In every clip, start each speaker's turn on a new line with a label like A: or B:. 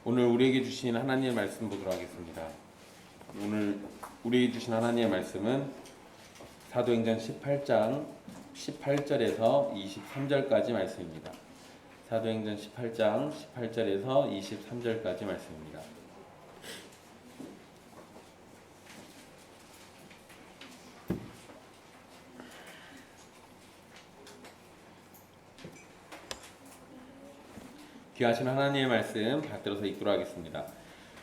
A: 오늘 우리에게 주신 하나님의 말씀 보도록 하겠습니다. 오늘 우리에게 주신 하나님의 말씀은 사도행전 18장 18절에서 23절까지 말씀입니다. 사도행전 18장 18절에서 23절까지 말씀입니다. 귀하신 하나님의 말씀 받들어서 읽도록 하겠습니다.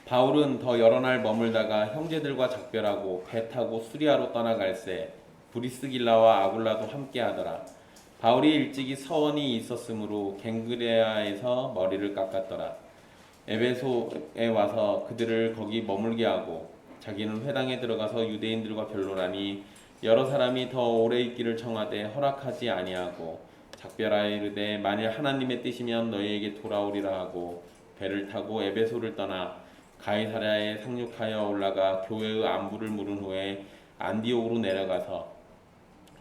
A: 바울은 더 여러 날 머물다가 형제들과 작별하고 배 타고 수리아로 떠나갈새 브리스길라와 아굴라도 함께하더라. 바울이 일찍이 서원이 있었으므로 갱그레아에서 머리를 깎았더라. 에베소에 와서 그들을 거기 머물게 하고 자기는 회당에 들어가서 유대인들과 변론하니 여러 사람이 더 오래 있기를 청하되 허락하지 아니하고 작별하여 이르되 만일 하나님의 뜻이면 너희에게 돌아오리라 하고 배를 타고 에베소를 떠나 가이사랴에 상륙하여 올라가 교회의 안부를 물은 후에 안디옥으로 내려가서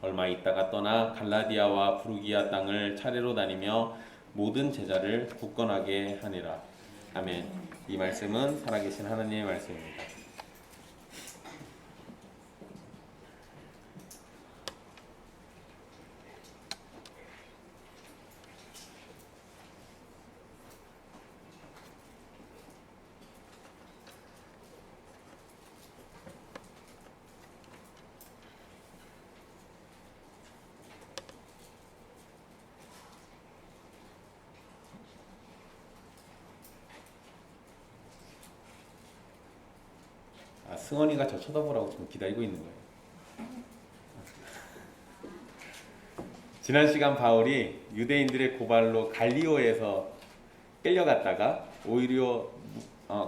A: 얼마 있다가 떠나 갈라디아와 부르기아 땅을 차례로 다니며 모든 제자를 굳건하게 하니라. 아멘. 이 말씀은 살아계신 하나님의 말씀입니다. 승원이가 저 쳐다보라고 지금 기다리고 있는 거예요. 지난 시간 바울이 유대인들의 고발로 갈리오에서 끌려갔다가 오히려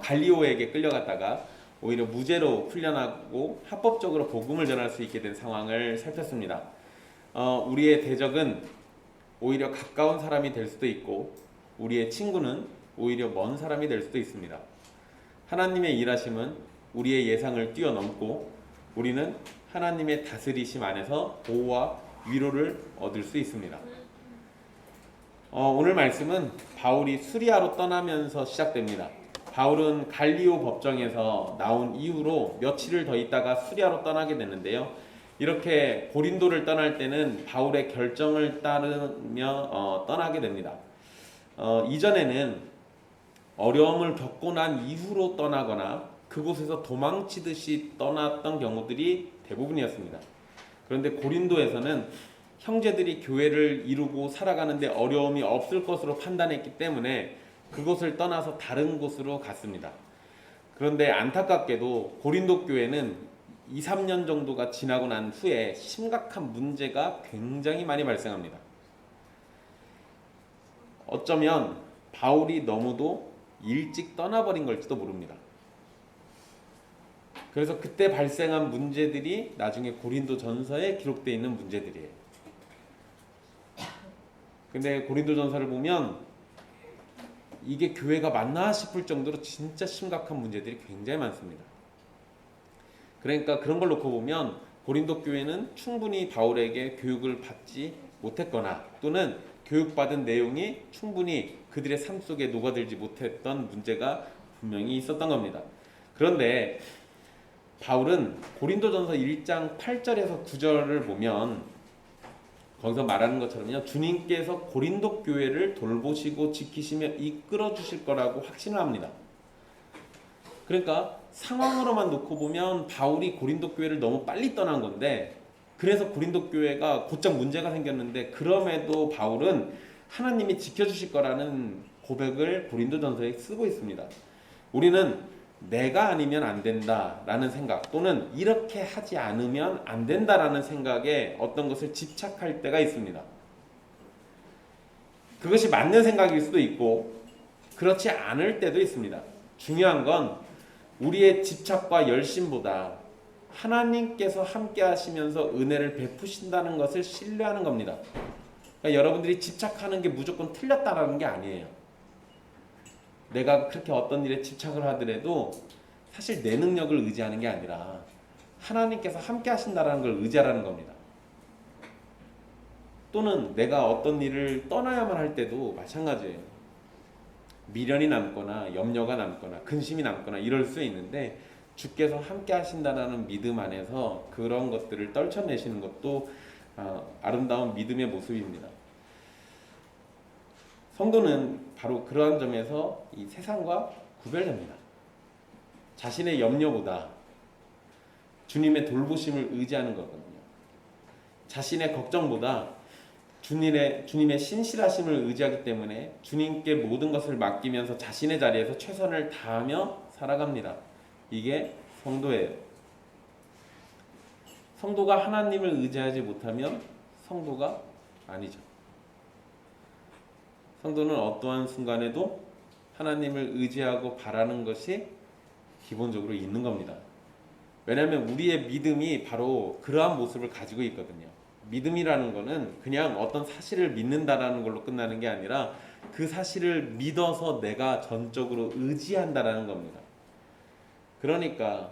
A: 갈리오에게 끌려갔다가 오히려 무죄로 풀려나고 합법적으로 복음을 전할 수 있게 된 상황을 살폈습니다. 우리의 대적은 오히려 가까운 사람이 될 수도 있고 우리의 친구는 오히려 먼 사람이 될 수도 있습니다. 하나님의 일하심은 우리의 예상을 뛰어넘고 우리는 하나님의 다스리심 안에서 보호와 위로를 얻을 수 있습니다. 오늘 말씀은 바울이 수리아로 떠나면서 시작됩니다. 바울은 갈리오 법정에서 나온 이후로 며칠을 더 있다가 수리아로 떠나게 되는데요. 이렇게 고린도를 떠날 때는 바울의 결정을 따르며 떠나게 됩니다. 이전에는 어려움을 겪고 난 이후로 떠나거나 그곳에서 도망치듯이 떠났던 경우들이 대부분이었습니다. 그런데 고린도에서는 형제들이 교회를 이루고 살아가는데 어려움이 없을 것으로 판단했기 때문에 그곳을 떠나서 다른 곳으로 갔습니다. 그런데 안타깝게도 고린도 교회는 2, 3년 정도가 지나고 난 후에 심각한 문제가 굉장히 많이 발생합니다. 어쩌면 바울이 너무도 일찍 떠나버린 걸지도 모릅니다. 그래서 그때 발생한 문제들이 나중에 고린도 전서에 기록되어 있는 문제들이에요. 근데 고린도 전서를 보면 이게 교회가 맞나 싶을 정도로 진짜 심각한 문제들이 굉장히 많습니다. 그러니까 그런 걸 놓고 보면 고린도 교회는 충분히 바울에게 교육을 받지 못했거나 또는 교육받은 내용이 충분히 그들의 삶 속에 녹아들지 못했던 문제가 분명히 있었던 겁니다. 그런데 바울은 고린도전서 1장 8절에서 9절을 보면 거기서 말하는 것처럼요, 주님께서 고린도 교회를 돌보시고 지키시며 이끌어 주실 거라고 확신을 합니다. 그러니까 상황으로만 놓고 보면 바울이 고린도 교회를 너무 빨리 떠난 건데 그래서 고린도 교회가 곧장 문제가 생겼는데 그럼에도 바울은 하나님이 지켜주실 거라는 고백을 고린도전서에 쓰고 있습니다. 우리는 내가 아니면 안 된다라는 생각 또는 이렇게 하지 않으면 안 된다라는 생각에 어떤 것을 집착할 때가 있습니다. 그것이 맞는 생각일 수도 있고 그렇지 않을 때도 있습니다. 중요한 건 우리의 집착과 열심보다 하나님께서 함께 하시면서 은혜를 베푸신다는 것을 신뢰하는 겁니다. 그러니까 여러분들이 집착하는 게 무조건 틀렸다라는 게 아니에요. 내가 그렇게 어떤 일에 집착을 하더라도 사실 내 능력을 의지하는 게 아니라 하나님께서 함께 하신다는 걸 의지하라는 겁니다. 또는 내가 어떤 일을 떠나야만 할 때도 마찬가지예요. 미련이 남거나 염려가 남거나 근심이 남거나 이럴 수 있는데 주께서 함께 하신다라는 믿음 안에서 그런 것들을 떨쳐내시는 것도 아름다운 믿음의 모습입니다. 성도는 바로 그러한 점에서 이 세상과 구별됩니다. 자신의 염려보다 주님의 돌보심을 의지하는 거거든요. 자신의 걱정보다 주님의 신실하심을 의지하기 때문에 주님께 모든 것을 맡기면서 자신의 자리에서 최선을 다하며 살아갑니다. 이게 성도예요. 성도가 하나님을 의지하지 못하면 성도가 아니죠. 성도는 어떠한 순간에도 하나님을 의지하고 바라는 것이 기본적으로 있는 겁니다. 왜냐하면 우리의 믿음이 바로 그러한 모습을 가지고 있거든요. 믿음이라는 거는 그냥 어떤 사실을 믿는다라는 걸로 끝나는 게 아니라 그 사실을 믿어서 내가 전적으로 의지한다라는 겁니다. 그러니까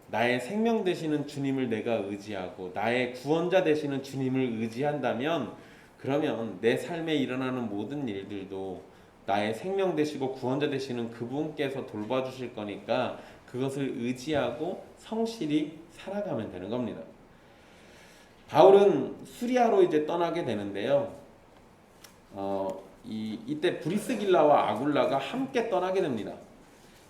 A: 나의 생명 되시는 주님을 내가 의지하고 나의 구원자 되시는 주님을 의지한다면 그러면 내 삶에 일어나는 모든 일들도 나의 생명 되시고 구원자 되시는 그분께서 돌봐주실 거니까 그것을 의지하고 성실히 살아가면 되는 겁니다. 바울은 수리아로 이제 떠나게 되는데요. 이때 브리스길라와 아굴라가 함께 떠나게 됩니다.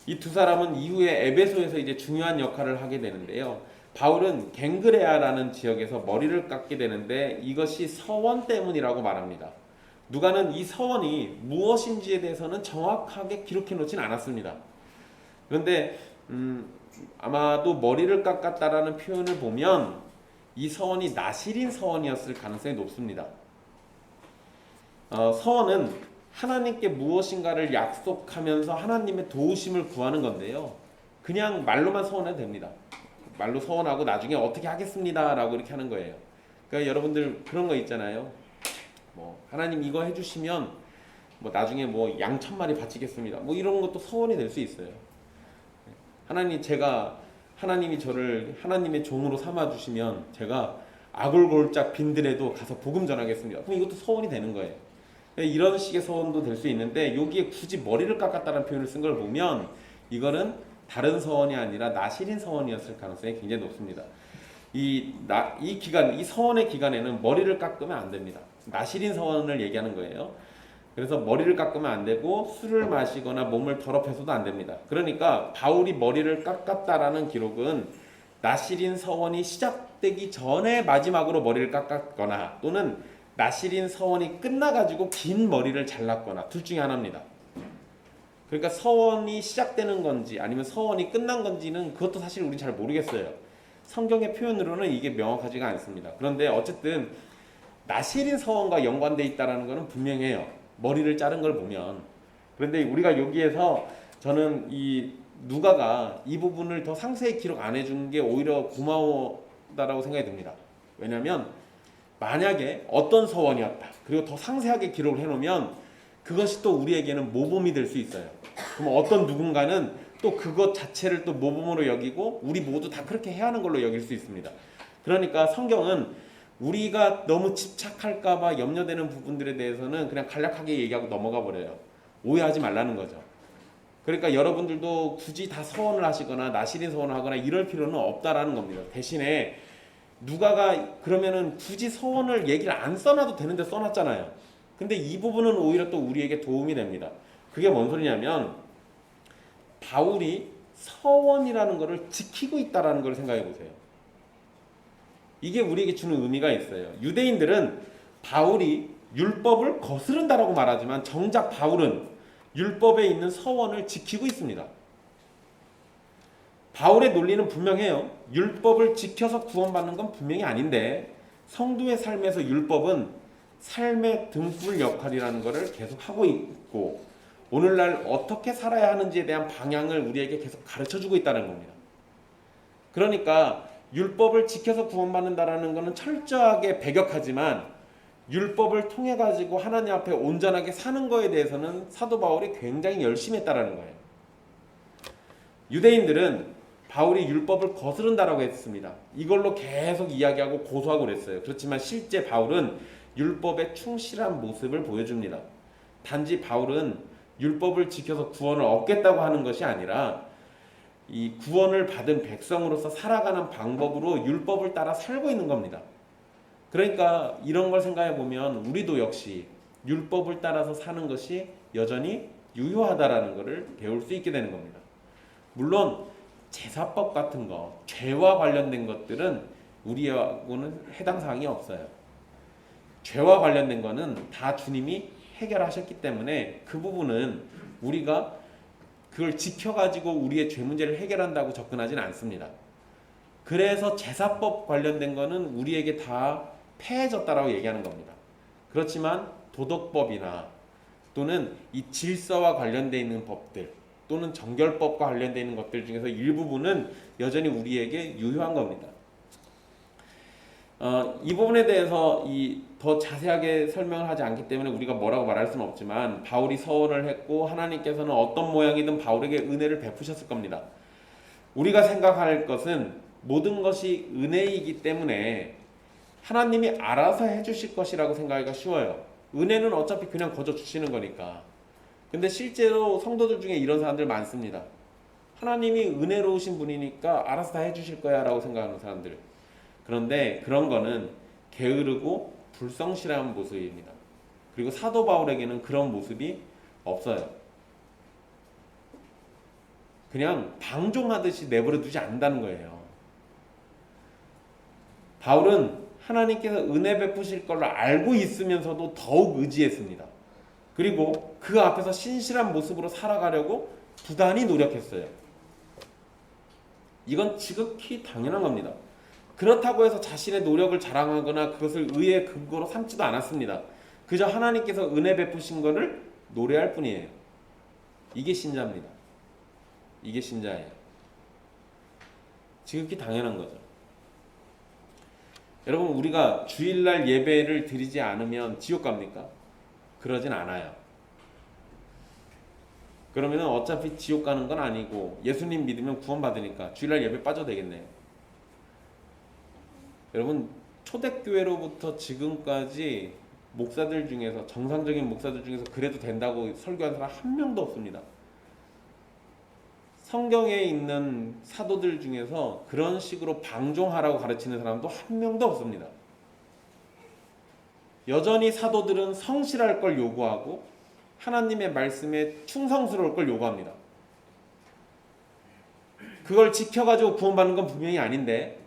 A: 이 두 사람은 이후에 에베소에서 이제 중요한 역할을 하게 되는데요. 바울은 갱그레아라는 지역에서 머리를 깎게 되는데 이것이 서원 때문이라고 말합니다. 누가는 이 서원이 무엇인지에 대해서는 정확하게 기록해 놓진 않았습니다. 그런데 아마도 머리를 깎았다라는 표현을 보면 이 서원이 나실인 서원이었을 가능성이 높습니다. 서원은 하나님께 무엇인가를 약속하면서 하나님의 도우심을 구하는 건데요. 그냥 말로만 서원해도 됩니다. 말로 서원하고 나중에 어떻게 하겠습니다 라고 이렇게 하는 거예요. 그러니까 여러분들 그런 거 있잖아요. 하나님 이거 해주시면 나중에 양 1000마리 바치겠습니다. 이런 것도 서원이 될 수 있어요. 하나님이 저를 하나님의 종으로 삼아주시면 제가 아골골짝 빈들에도 가서 복음 전하겠습니다. 그럼 이것도 서원이 되는 거예요. 이런 식의 서원도 될 수 있는데 여기에 굳이 머리를 깎았다는 표현을 쓴 걸 보면 이거는 다른 서원이 아니라 나실인 서원이었을 가능성이 굉장히 높습니다. 이 서원의 기간에는 머리를 깎으면 안 됩니다. 나실인 서원을 얘기하는 거예요. 그래서 머리를 깎으면 안 되고 술을 마시거나 몸을 더럽혀서도 안 됩니다. 그러니까 바울이 머리를 깎았다라는 기록은 나실인 서원이 시작되기 전에 마지막으로 머리를 깎았거나 또는 나실인 서원이 끝나가지고 긴 머리를 잘랐거나 둘 중에 하나입니다. 그러니까 서원이 시작되는 건지 아니면 서원이 끝난 건지는 그것도 사실 우리는 잘 모르겠어요. 성경의 표현으로는 이게 명확하지가 않습니다. 그런데 어쨌든 나실인 서원과 연관되어 있다는 것은 분명해요. 머리를 자른 걸 보면. 그런데 우리가 여기에서 저는 이 누가가 이 부분을 더 상세히 기록 안 해준 게 오히려 고마웠다라고 생각이 듭니다. 왜냐하면 만약에 어떤 서원이었다 그리고 더 상세하게 기록을 해놓으면 그것이 또 우리에게는 모범이 될 수 있어요. 그럼 어떤 누군가는 또 그것 자체를 또 모범으로 여기고 우리 모두 다 그렇게 해야 하는 걸로 여길 수 있습니다. 그러니까 성경은 우리가 너무 집착할까봐 염려되는 부분들에 대해서는 그냥 간략하게 얘기하고 넘어가 버려요. 오해하지 말라는 거죠. 그러니까 여러분들도 굳이 다 서원을 하시거나 나실인 서원을 하거나 이럴 필요는 없다라는 겁니다. 대신에 누가가 그러면은 굳이 서원을 얘기를 안 써놔도 되는데 써놨잖아요. 근데 이 부분은 오히려 또 우리에게 도움이 됩니다. 그게 뭔 소리냐면 바울이 서원이라는 것을 지키고 있다라는 걸 생각해 보세요. 이게 우리에게 주는 의미가 있어요. 유대인들은 바울이 율법을 거스른다라고 말하지만 정작 바울은 율법에 있는 서원을 지키고 있습니다. 바울의 논리는 분명해요. 율법을 지켜서 구원받는 건 분명히 아닌데 성도의 삶에서 율법은 삶의 등불 역할이라는 것을 계속 하고 있고 오늘날 어떻게 살아야 하는지에 대한 방향을 우리에게 계속 가르쳐주고 있다는 겁니다. 그러니까 율법을 지켜서 구원받는다라는 것은 철저하게 배격하지만 율법을 통해 가지고 하나님 앞에 온전하게 사는 거에 대해서는 사도 바울이 굉장히 열심히 했다라는 거예요. 유대인들은 바울이 율법을 거스른다라고 했습니다. 이걸로 계속 이야기하고 고소하고 그랬어요. 그렇지만 실제 바울은 율법에 충실한 모습을 보여줍니다. 단지 바울은 율법을 지켜서 구원을 얻겠다고 하는 것이 아니라 이 구원을 받은 백성으로서 살아가는 방법으로 율법을 따라 살고 있는 겁니다. 그러니까 이런 걸 생각해 보면 우리도 역시 율법을 따라서 사는 것이 여전히 유효하다라는 것을 배울 수 있게 되는 겁니다. 물론 제사법 같은 거, 죄와 관련된 것들은 우리하고는 해당 사항이 없어요. 죄와 관련된 거는 다 주님이 해결하셨기 때문에 그 부분은 우리가 그걸 지켜가지고 우리의 죄 문제를 해결한다고 접근하지는 않습니다. 그래서 제사법 관련된 거는 우리에게 다 폐해졌다라고 얘기하는 겁니다. 그렇지만 도덕법이나 또는 이 질서와 관련되어 있는 법들 또는 정결법과 관련되어 있는 것들 중에서 일부분은 여전히 우리에게 유효한 겁니다. 이 부분에 대해서 더 자세하게 설명을 하지 않기 때문에 우리가 뭐라고 말할 수는 없지만 바울이 서원을 했고 하나님께서는 어떤 모양이든 바울에게 은혜를 베푸셨을 겁니다. 우리가 생각할 것은 모든 것이 은혜이기 때문에 하나님이 알아서 해주실 것이라고 생각하기가 쉬워요. 은혜는 어차피 그냥 거저 주시는 거니까. 근데 실제로 성도들 중에 이런 사람들 많습니다. 하나님이 은혜로우신 분이니까 알아서 다 해주실 거야 라고 생각하는 사람들. 그런데 그런 거는 게으르고 불성실한 모습입니다. 그리고 사도 바울에게는 그런 모습이 없어요. 그냥 방종하듯이 내버려 두지 않는다는 거예요. 바울은 하나님께서 은혜 베푸실 걸로 알고 있으면서도 더욱 의지했습니다. 그리고 그 앞에서 신실한 모습으로 살아가려고 부단히 노력했어요. 이건 지극히 당연한 겁니다. 그렇다고 해서 자신의 노력을 자랑하거나 그것을 의의 근거로 삼지도 않았습니다. 그저 하나님께서 은혜 베푸신 것을 노래할 뿐이에요. 이게 신자입니다. 이게 신자예요. 지극히 당연한 거죠. 여러분, 우리가 주일날 예배를 드리지 않으면 지옥 갑니까? 그러진 않아요. 그러면 어차피 지옥 가는 건 아니고 예수님 믿으면 구원받으니까 주일날 예배 빠져도 되겠네요. 여러분, 초대교회로부터 지금까지 목사들 중에서 정상적인 목사들 중에서 그래도 된다고 설교한 사람 한 명도 없습니다. 성경에 있는 사도들 중에서 그런 식으로 방종하라고 가르치는 사람도 한 명도 없습니다. 여전히 사도들은 성실할 걸 요구하고 하나님의 말씀에 충성스러울 걸 요구합니다. 그걸 지켜가지고 구원받는 건 분명히 아닌데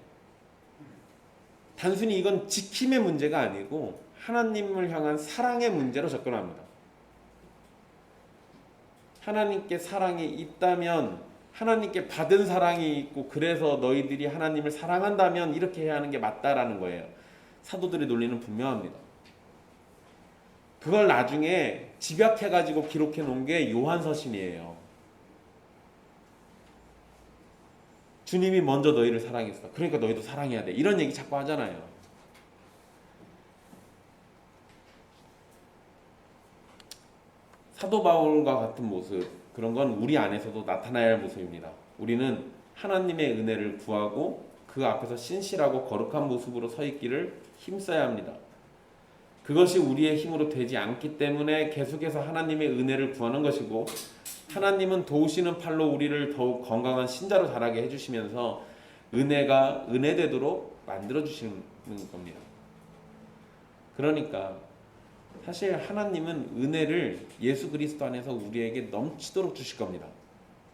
A: 단순히 이건 지킴의 문제가 아니고 하나님을 향한 사랑의 문제로 접근합니다. 하나님께 사랑이 있다면 하나님께 받은 사랑이 있고 그래서 너희들이 하나님을 사랑한다면 이렇게 해야 하는 게 맞다라는 거예요. 사도들의 논리는 분명합니다. 그걸 나중에 집약해가지고 기록해 놓은 게 요한서신이에요. 주님이 먼저 너희를 사랑했어. 그러니까 너희도 사랑해야 돼. 이런 얘기 자꾸 하잖아요. 사도 바울과 같은 모습, 그런 건 우리 안에서도 나타나야 할 모습입니다. 우리는 하나님의 은혜를 구하고 그 앞에서 신실하고 거룩한 모습으로 서 있기를 힘써야 합니다. 그것이 우리의 힘으로 되지 않기 때문에 계속해서 하나님의 은혜를 구하는 것이고 하나님은 도우시는 팔로 우리를 더욱 건강한 신자로 자라게 해주시면서 은혜가 은혜되도록 만들어주시는 겁니다. 그러니까 사실 하나님은 은혜를 예수 그리스도 안에서 우리에게 넘치도록 주실 겁니다.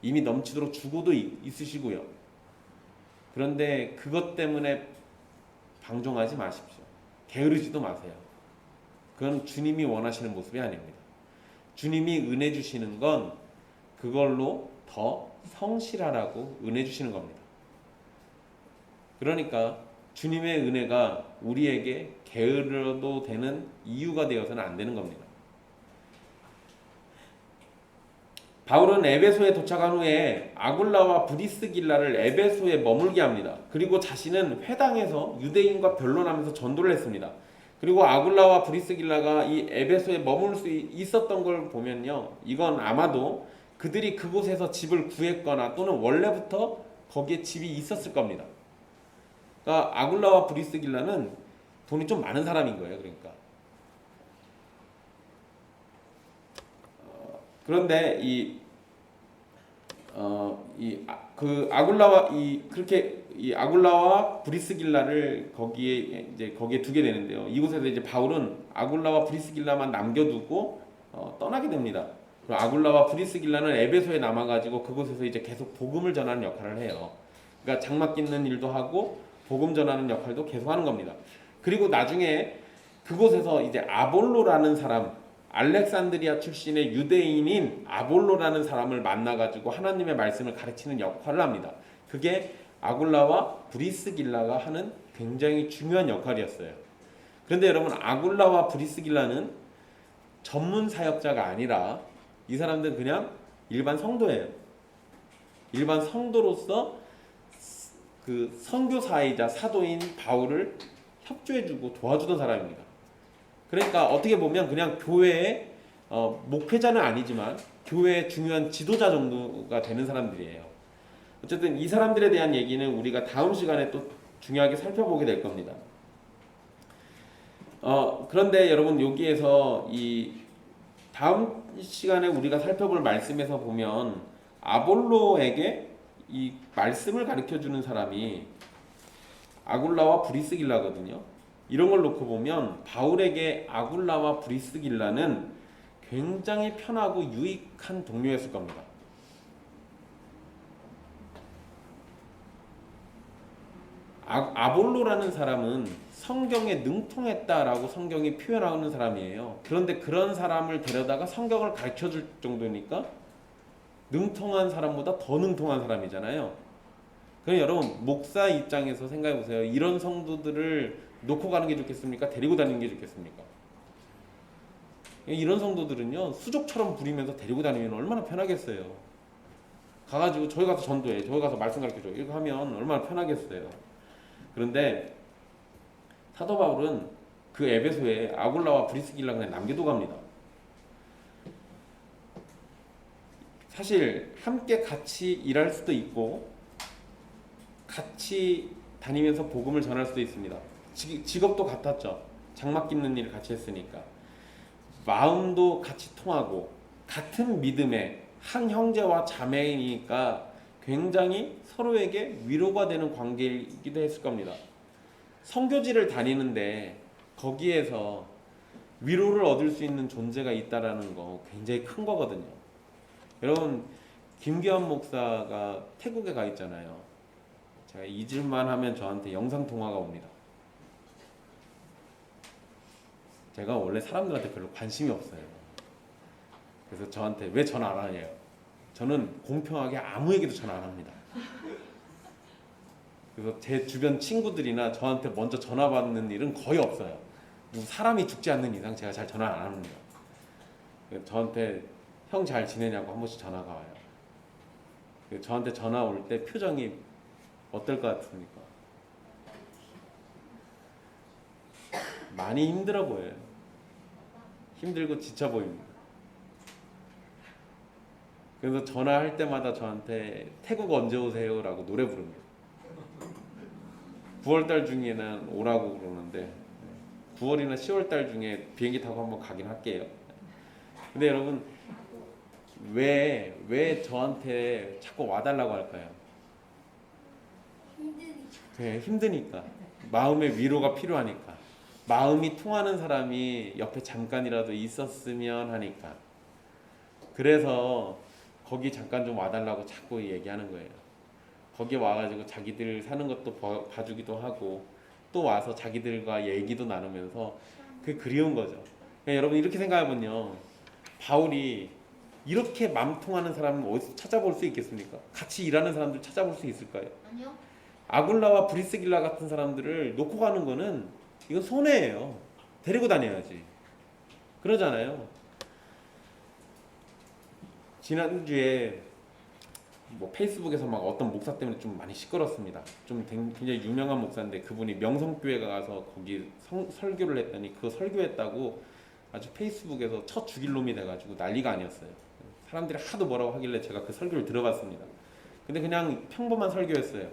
A: 이미 넘치도록 주고도 있으시고요. 그런데 그것 때문에 방종하지 마십시오. 게으르지도 마세요. 그건 주님이 원하시는 모습이 아닙니다. 주님이 은혜 주시는 건 그걸로 더 성실하라고 은혜 주시는 겁니다. 그러니까 주님의 은혜가 우리에게 게으르도 되는 이유가 되어서는 안 되는 겁니다. 바울은 에베소에 도착한 후에 아굴라와 브리스길라를 에베소에 머물게 합니다. 그리고 자신은 회당에서 유대인과 변론하면서 전도를 했습니다. 그리고 아굴라와 브리스길라가 이 에베소에 머물 수 있었던 걸 보면요, 이건 아마도 그들이 그곳에서 집을 구했거나 또는 원래부터 거기에 집이 있었을 겁니다. 그러니까 아굴라와 브리스길라는 돈이 좀 많은 사람인 거예요. 그러니까 그런데 아굴라와 이 아굴라와 브리스길라를 거기에 두게 되는데요. 이곳에서 이제 바울은 아굴라와 브리스길라만 남겨두고 떠나게 됩니다. 그리고 아굴라와 브리스길라는 에베소에 남아가지고 그곳에서 이제 계속 복음을 전하는 역할을 해요. 그러니까 장막 깃는 일도 하고 복음 전하는 역할도 계속하는 겁니다. 그리고 나중에 그곳에서 이제 아볼로라는 사람, 알렉산드리아 출신의 유대인인 아볼로라는 사람을 만나가지고 하나님의 말씀을 가르치는 역할을 합니다. 그게 아굴라와 브리스길라가 하는 굉장히 중요한 역할이었어요. 그런데 여러분, 아굴라와 브리스길라는 전문 사역자가 아니라 이 사람들은 그냥 일반 성도예요. 일반 성도로서 그 선교사이자 사도인 바울을 협조해주고 도와주던 사람입니다. 그러니까 어떻게 보면 그냥 교회의 목회자는 아니지만 교회의 중요한 지도자 정도가 되는 사람들이에요. 어쨌든 이 사람들에 대한 얘기는 우리가 다음 시간에 또 중요하게 살펴보게 될 겁니다. 그런데 여러분, 여기에서 이 다음 시간에 우리가 살펴볼 말씀에서 보면 아볼로에게 이 말씀을 가르쳐주는 사람이 아굴라와 브리스길라거든요. 이런 걸 놓고 보면 바울에게 아굴라와 브리스길라는 굉장히 편하고 유익한 동료였을 겁니다. 아볼로라는 사람은 성경에 능통했다라고 성경이 표현하는 사람이에요. 그런데 그런 사람을 데려다가 성경을 가르쳐줄 정도니까 능통한 사람보다 더 능통한 사람이잖아요. 그럼 여러분, 목사 입장에서 생각해 보세요. 이런 성도들을 놓고 가는 게 좋겠습니까? 데리고 다니는 게 좋겠습니까? 이런 성도들은요, 수족처럼 부리면서 데리고 다니면 얼마나 편하겠어요. 가가지고 저기 가서 전도해, 저기 가서 말씀 가르쳐줘, 이거 하면 얼마나 편하겠어요. 그런데 사도 바울은 그 에베소에 아굴라와 브리스길라 그냥 남겨두고 갑니다. 사실 함께 같이 일할 수도 있고 같이 다니면서 복음을 전할 수도 있습니다. 직업도 같았죠. 장막 깃는 일을 같이 했으니까. 마음도 같이 통하고 같은 믿음의 한 형제와 자매이니까 굉장히 서로에게 위로가 되는 관계이기도 했을 겁니다. 선교지를 다니는데 거기에서 위로를 얻을 수 있는 존재가 있다라는 거 굉장히 큰 거거든요. 여러분, 김기환 목사가 태국에 가 있잖아요. 제가 잊을만 하면 저한테 영상 통화가 옵니다. 제가 원래 사람들한테 별로 관심이 없어요. 그래서 저한테 왜 전화 안 하냐요. 저는 공평하게 아무에게도 전화 안 합니다. 그래서 제 주변 친구들이나 저한테 먼저 전화 받는 일은 거의 없어요. 사람이 죽지 않는 이상 제가 잘 전화 안 합니다. 저한테 형 잘 지내냐고 한 번씩 전화가 와요. 저한테 전화 올 때 표정이 어떨 것 같습니까? 많이 힘들어 보여요. 힘들고 지쳐 보입니다. 그래서 전화할 때마다 저한테 태국 언제 오세요? 라고 노래 부릅니다. 9월달 중에는 오라고 그러는데 9월이나 10월달 중에 비행기 타고 한번 가긴 할게요. 근데 여러분, 왜 저한테 자꾸 와달라고 할까요? 네, 힘드니까. 마음의 위로가 필요하니까. 마음이 통하는 사람이 옆에 잠깐이라도 있었으면 하니까. 그래서 거기 잠깐 좀 와달라고 자꾸 얘기하는 거예요. 거기 와가지고 자기들 사는 것도 봐주기도 하고 또 와서 자기들과 얘기도 나누면서 그게 그리운 거죠. 그러니까 여러분, 이렇게 생각해보면요, 바울이 이렇게 맘 통하는 사람은 어디서 찾아볼 수 있겠습니까? 같이 일하는 사람들 찾아볼 수 있을까요?
B: 아니요.
A: 아굴라와 브리스길라 같은 사람들을 놓고 가는 거는 이건 손해예요. 데리고 다녀야지. 그러잖아요. 지난주에 페이스북에서 막 어떤 목사 때문에 좀 많이 시끄럽습니다. 좀 굉장히 유명한 목사인데 그분이 명성교회 가서 거기 설교를 했더니 그 설교했다고 아주 페이스북에서 쳐 죽일 놈이 돼가지고 난리가 아니었어요. 사람들이 하도 뭐라고 하길래 제가 그 설교를 들어봤습니다. 근데 그냥 평범한 설교였어요.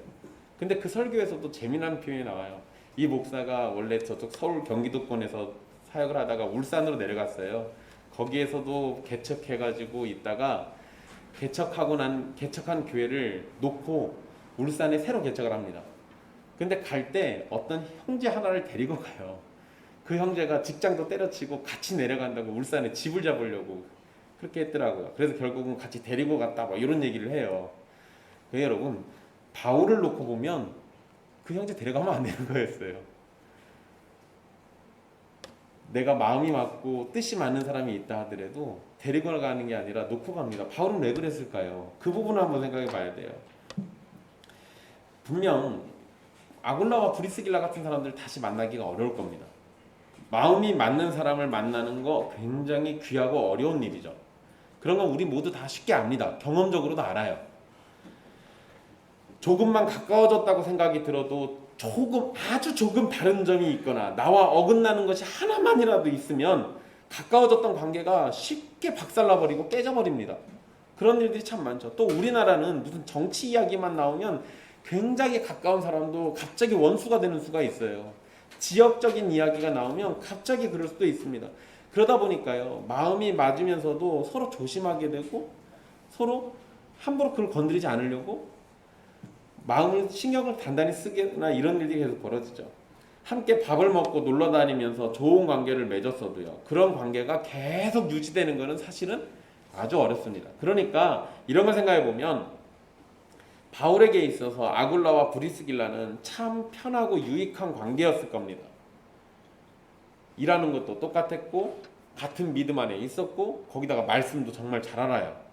A: 근데 그 설교에서도 재미난 표현이 나와요. 이 목사가 원래 저쪽 서울 경기도권에서 사역을 하다가 울산으로 내려갔어요. 거기에서도 개척해가지고 있다가 개척한 교회를 놓고 울산에 새로 개척을 합니다. 근데 갈 때 어떤 형제 하나를 데리고 가요. 그 형제가 직장도 때려치고 같이 내려간다고 울산에 집을 잡으려고 그렇게 했더라고요. 그래서 결국은 같이 데리고 갔다 뭐 이런 얘기를 해요. 여러분, 바울을 놓고 보면 그 형제 데려가면 안 되는 거였어요. 내가 마음이 맞고 뜻이 맞는 사람이 있다 하더라도 데리고 가는 게 아니라 놓고 갑니다. 바울은 왜 그랬을까요? 그 부분을 한번 생각해 봐야 돼요. 분명 아굴라와 브리스길라 같은 사람들 다시 만나기가 어려울 겁니다. 마음이 맞는 사람을 만나는 거 굉장히 귀하고 어려운 일이죠. 그런 건 우리 모두 다 쉽게 압니다. 경험적으로도 알아요. 조금만 가까워졌다고 생각이 들어도 아주 조금 다른 점이 있거나 나와 어긋나는 것이 하나만이라도 있으면 가까워졌던 관계가 쉽게 박살나버리고 깨져버립니다. 그런 일들이 참 많죠. 또 우리나라는 무슨 정치 이야기만 나오면 굉장히 가까운 사람도 갑자기 원수가 되는 수가 있어요. 지역적인 이야기가 나오면 갑자기 그럴 수도 있습니다. 그러다 보니까요, 마음이 맞으면서도 서로 조심하게 되고 서로 함부로 그걸 건드리지 않으려고 마음을 신경을 단단히 쓰거나 이런 일들이 계속 벌어지죠. 함께 밥을 먹고 놀러 다니면서 좋은 관계를 맺었어도요, 그런 관계가 계속 유지되는 것은 사실은 아주 어렵습니다. 그러니까 이런 걸 생각해 보면 바울에게 있어서 아굴라와 브리스길라는 참 편하고 유익한 관계였을 겁니다. 일하는 것도 똑같았고 같은 믿음 안에 있었고 거기다가 말씀도 정말 잘 알아요.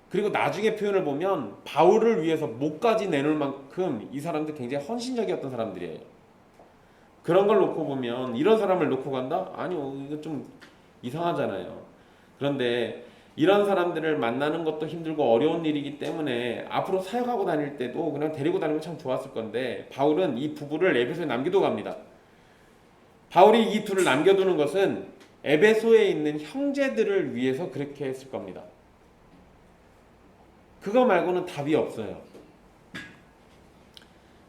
A: 그리고 나중에 표현을 보면 바울을 위해서 목까지 내놓을 만큼 이 사람들 굉장히 헌신적이었던 사람들이에요. 그런 걸 놓고 보면 이런 사람을 놓고 간다? 아니요, 이거 좀 이상하잖아요. 그런데 이런 사람들을 만나는 것도 힘들고 어려운 일이기 때문에 앞으로 사역하고 다닐 때도 그냥 데리고 다니면 참 좋았을 건데 바울은 이 부부를 에베소에 남겨두고 갑니다. 바울이 이 둘을 남겨두는 것은 에베소에 있는 형제들을 위해서 그렇게 했을 겁니다. 그거 말고는 답이 없어요.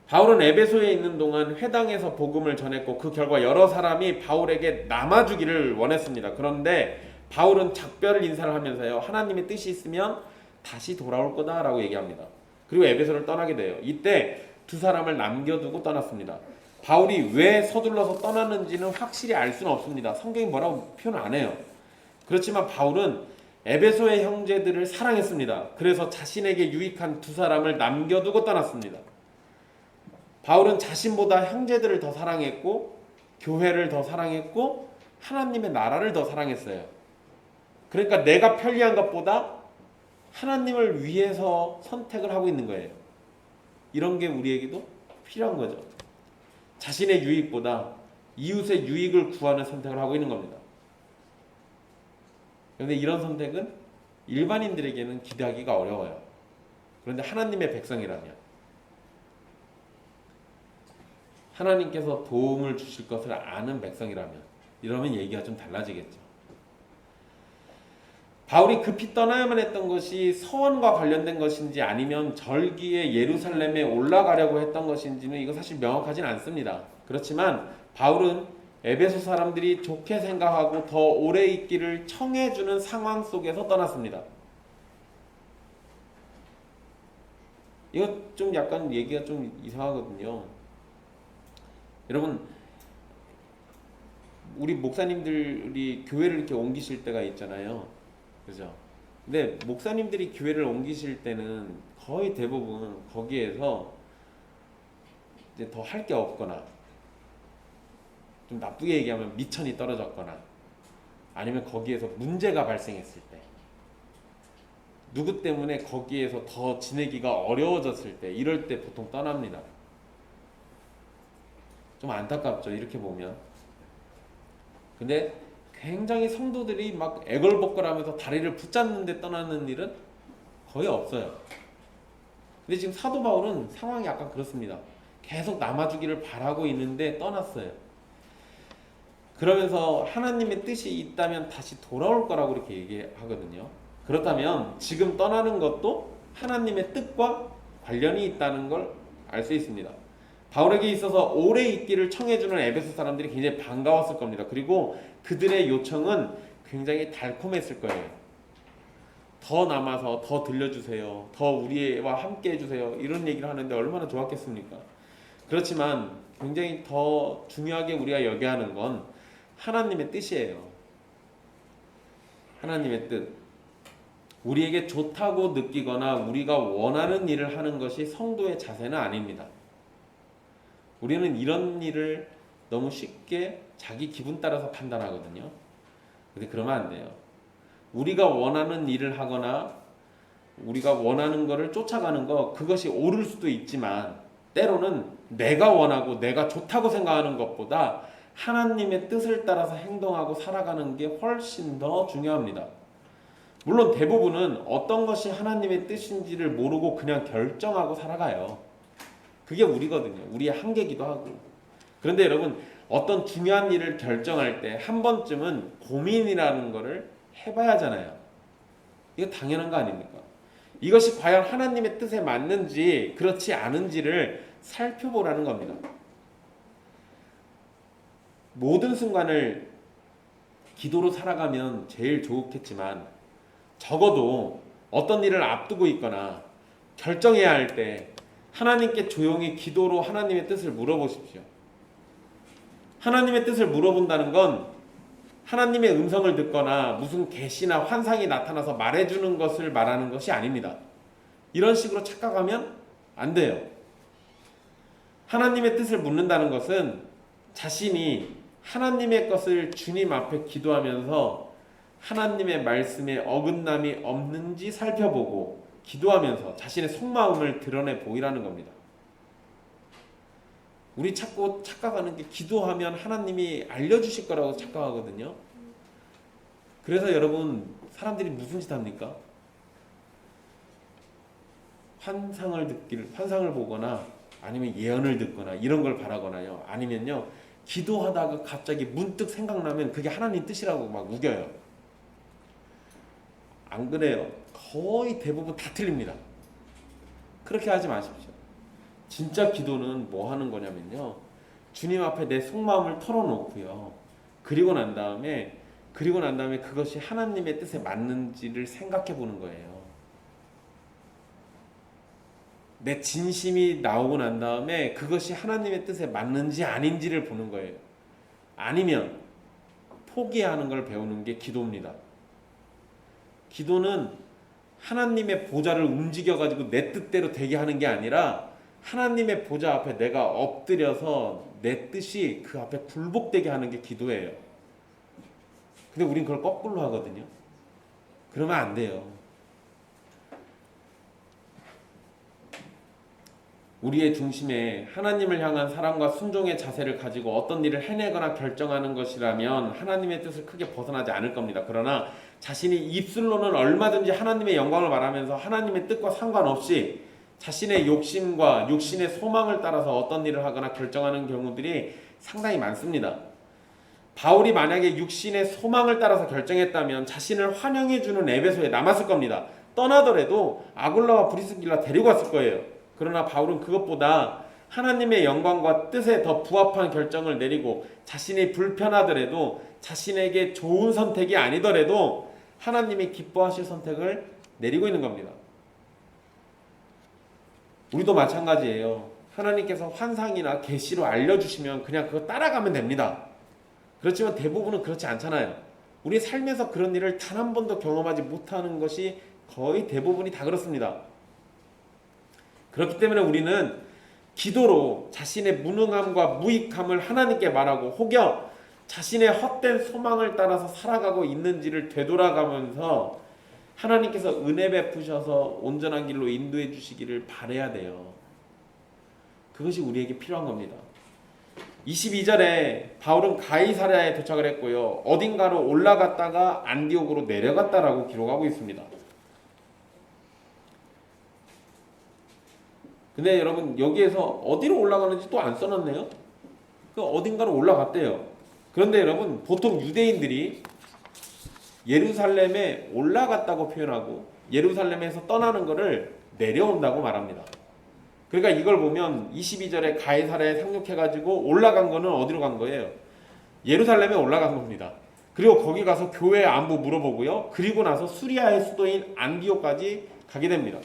A: 바울은 에베소에 있는 동안 회당에서 복음을 전했고 그 결과 여러 사람이 바울에게 남아주기를 원했습니다. 그런데 바울은 작별 인사를 하면서요, 하나님의 뜻이 있으면 다시 돌아올 거다라고 얘기합니다. 그리고 에베소를 떠나게 돼요. 이때 두 사람을 남겨두고 떠났습니다. 바울이 왜 서둘러서 떠났는지는 확실히 알 수는 없습니다. 성경이 뭐라고 표현 안 해요. 그렇지만 바울은 에베소의 형제들을 사랑했습니다. 그래서 자신에게 유익한 두 사람을 남겨두고 떠났습니다. 바울은 자신보다 형제들을 더 사랑했고 교회를 더 사랑했고 하나님의 나라를 더 사랑했어요. 그러니까 내가 편리한 것보다 하나님을 위해서 선택을 하고 있는 거예요. 이런 게 우리에게도 필요한 거죠. 자신의 유익보다 이웃의 유익을 구하는 선택을 하고 있는 겁니다. 그런데 이런 선택은 일반인들에게는 기대하기가 어려워요. 그런데 하나님의 백성이라면, 하나님께서 도움을 주실 것을 아는 백성이라면, 이러면 얘기가 좀 달라지겠죠. 바울이 급히 떠나야만 했던 것이 서원과 관련된 것인지 아니면 절기에 예루살렘에 올라가려고 했던 것인지는 이거 사실 명확하진 않습니다. 그렇지만 바울은 에베소 사람들이 좋게 생각하고 더 오래 있기를 청해주는 상황 속에서 떠났습니다. 이거 좀 약간 얘기가 좀 이상하거든요. 여러분, 우리 목사님들이 교회를 이렇게 옮기실 때가 있잖아요. 그죠? 근데 목사님들이 교회를 옮기실 때는 거의 대부분 거기에서 이제 더 할 게 없거나, 좀 나쁘게 얘기하면 미천이 떨어졌거나, 아니면 거기에서 문제가 발생했을 때, 누구 때문에 거기에서 더 지내기가 어려워졌을 때, 이럴 때 보통 떠납니다. 좀 안타깝죠, 이렇게 보면. 근데 굉장히 성도들이 막 애걸복걸하면서 다리를 붙잡는데 떠나는 일은 거의 없어요. 근데 지금 사도 바울은 상황이 약간 그렇습니다. 계속 남아주기를 바라고 있는데 떠났어요. 그러면서 하나님의 뜻이 있다면 다시 돌아올 거라고 이렇게 얘기하거든요. 그렇다면 지금 떠나는 것도 하나님의 뜻과 관련이 있다는 걸 알 수 있습니다. 바울에게 있어서 오래 있기를 청해주는 에베소 사람들이 굉장히 반가웠을 겁니다. 그리고 그들의 요청은 굉장히 달콤했을 거예요. 더 남아서 더 들려주세요. 더 우리와 함께 해주세요. 이런 얘기를 하는데 얼마나 좋았겠습니까? 그렇지만 굉장히 더 중요하게 우리가 여겨야 하는 건 하나님의 뜻이에요. 하나님의 뜻. 우리에게 좋다고 느끼거나 우리가 원하는 일을 하는 것이 성도의 자세는 아닙니다. 우리는 이런 일을 너무 쉽게 자기 기분 따라서 판단하거든요. 근데 그러면 안 돼요. 우리가 원하는 일을 하거나 우리가 원하는 것을 쫓아가는 것, 그것이 옳을 수도 있지만 때로는 내가 원하고 내가 좋다고 생각하는 것보다 하나님의 뜻을 따라서 행동하고 살아가는 게 훨씬 더 중요합니다. 물론 대부분은 어떤 것이 하나님의 뜻인지를 모르고 그냥 결정하고 살아가요. 그게 우리거든요. 우리의 한계기도 하고. 그런데 여러분, 어떤 중요한 일을 결정할 때 한 번쯤은 고민이라는 거를 해봐야 하잖아요. 이거 당연한 거 아닙니까? 이것이 과연 하나님의 뜻에 맞는지 그렇지 않은지를 살펴보라는 겁니다. 모든 순간을 기도로 살아가면 제일 좋겠지만 적어도 어떤 일을 앞두고 있거나 결정해야 할 때 하나님께 조용히 기도로 하나님의 뜻을 물어보십시오. 하나님의 뜻을 물어본다는 건 하나님의 음성을 듣거나 무슨 계시나 환상이 나타나서 말해주는 것을 말하는 것이 아닙니다. 이런 식으로 착각하면 안 돼요. 하나님의 뜻을 묻는다는 것은 자신이 하나님의 것을 주님 앞에 기도하면서 하나님의 말씀에 어긋남이 없는지 살펴보고 기도하면서 자신의 속마음을 드러내 보이라는 겁니다. 우리 자꾸 착각하는 게 기도하면 하나님이 알려주실 거라고 착각하거든요. 그래서 여러분, 사람들이 무슨 짓 합니까? 환상을 보거나 아니면 예언을 듣거나 이런 걸 바라거나요. 아니면요, 기도하다가 갑자기 문득 생각나면 그게 하나님 뜻이라고 막 우겨요. 안 그래요. 거의 대부분 다 틀립니다. 그렇게 하지 마십시오. 진짜 기도는 뭐 하는 거냐면요, 주님 앞에 내 속마음을 털어놓고요. 그리고 난 다음에 그것이 하나님의 뜻에 맞는지를 생각해 보는 거예요. 내 진심이 나오고 난 다음에 그것이 하나님의 뜻에 맞는지 아닌지를 보는 거예요. 아니면 포기하는 걸 배우는 게 기도입니다. 기도는 하나님의 보좌를 움직여가지고 내 뜻대로 되게 하는 게 아니라 하나님의 보좌 앞에 내가 엎드려서 내 뜻이 그 앞에 굴복되게 하는 게 기도예요. 근데 우린 그걸 거꾸로 하거든요. 그러면 안 돼요. 우리의 중심에 하나님을 향한 사랑과 순종의 자세를 가지고 어떤 일을 해내거나 결정하는 것이라면 하나님의 뜻을 크게 벗어나지 않을 겁니다. 그러나 자신이 입술로는 얼마든지 하나님의 영광을 말하면서 하나님의 뜻과 상관없이 자신의 욕심과 육신의 소망을 따라서 어떤 일을 하거나 결정하는 경우들이 상당히 많습니다. 바울이 만약에 육신의 소망을 따라서 결정했다면 자신을 환영해주는 에베소에 남았을 겁니다. 떠나더라도 아굴라와 브리스길라 데리고 왔을 거예요. 그러나 바울은 그것보다 하나님의 영광과 뜻에 더 부합한 결정을 내리고 자신이 불편하더라도 자신에게 좋은 선택이 아니더라도 하나님이 기뻐하실 선택을 내리고 있는 겁니다. 우리도 마찬가지예요. 하나님께서 환상이나 계시로 알려주시면 그냥 그거 따라가면 됩니다. 그렇지만 대부분은 그렇지 않잖아요. 우리 삶에서 그런 일을 단 한 번도 경험하지 못하는 것이 거의 대부분이 다 그렇습니다. 그렇기 때문에 우리는 기도로 자신의 무능함과 무익함을 하나님께 말하고 혹여 자신의 헛된 소망을 따라서 살아가고 있는지를 되돌아가면서 하나님께서 은혜 베푸셔서 온전한 길로 인도해 주시기를 바라야 돼요. 그것이 우리에게 필요한 겁니다. 22절에 바울은 가이사랴에 도착을 했고요. 어딘가로 올라갔다가 안디옥으로 내려갔다라고 기록하고 있습니다. 근데 여러분, 여기에서 어디로 올라가는지 또 안 써놨네요. 그 어딘가로 올라갔대요. 그런데 여러분, 보통 유대인들이 예루살렘에 올라갔다고 표현하고 예루살렘에서 떠나는 것을 내려온다고 말합니다. 그러니까 이걸 보면 22절에 가이사랴에 상륙해가지고 올라간 거는 어디로 간 거예요? 예루살렘에 올라간 겁니다. 그리고 거기 가서 교회 안부 물어보고요. 그리고 나서 수리아의 수도인 안디옥까지 가게 됩니다.